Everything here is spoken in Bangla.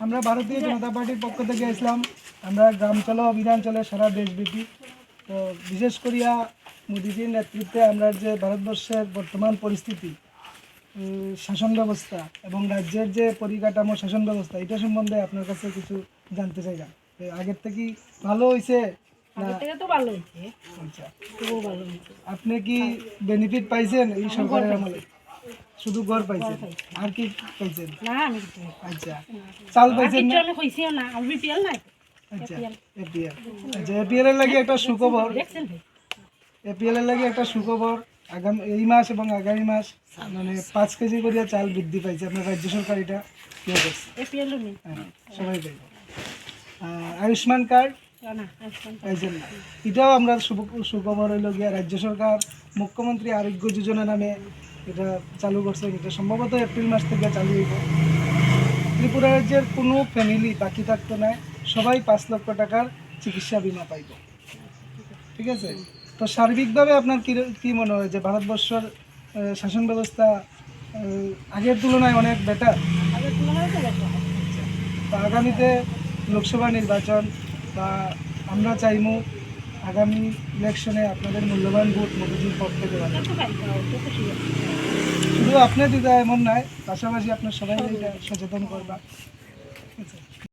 আমরা ভারতীয় জনতা পার্টির পক্ষ থেকে ইসলাম আমরা গ্রাম চলো অভিযান চলে সারা দেশব্যাপী। তো বিশেষ করিয়া মোদীজির নেতৃত্বে আমরা যে ভারতবর্ষের বর্তমান পরিস্থিতি, শাসন ব্যবস্থা এবং রাজ্যের যে পরিকাঠামো শাসন ব্যবস্থা, এটা সম্বন্ধে আপনার কাছে কিছু জানতে চাইলাম। আগের থেকে ভালো হয়েছে? আচ্ছা, আপনি কি বেনিফিট পাইছেন এই সরকারের আমলে? শুধু ঘর পাইছেন, আর কি পাইছেন? আচ্ছা, চাল পাইছেন না? আচ্ছা, এপিএল। আচ্ছা, এপিএল এর লাগে একটা সুখবর, এপিএল এর লাগে একটা সুখবর। আগামী এই মাস এবং আগামী মাস মানে 5 কেজি করে চাল বৃদ্ধি পাইছে। আপনার রাজ্য সরকার এটা কেউ করছে? হ্যাঁ, সবাই পাইব। আয়ুষ্মান কার্ড পাইছেন না? এটাও আমরা সুখবর হইল গিয়া রাজ্য সরকার মুখ্যমন্ত্রী আরোগ্য যোজনা নামে এটা চালু করছে। এটা সম্ভবত এপ্রিল মাস থেকে চালু হইব। ত্রিপুরা রাজ্যের কোনো ফ্যামিলি বাকি থাকতো না, সবাই 5 লক্ষ টাকার চিকিৎসা বিমা পাইব। ঠিক আছে? তো সার্বিকভাবে আপনার কি মনে হয় যে ভারতবর্ষের শাসন ব্যবস্থা আগের তুলনায় অনেক বেটার? তো আগামীতে লোকসভা নির্বাচন বা আমরা চাইমু আগামী ইলেকশনে আপনাদের মূল্যবান ভোট মোদীজির পক্ষে দেওয়া। শুধু আপনি দিদা এমন নয়, পাশাপাশি আপনার সবাই এটা সচেতন করবা। ঠিক আছে?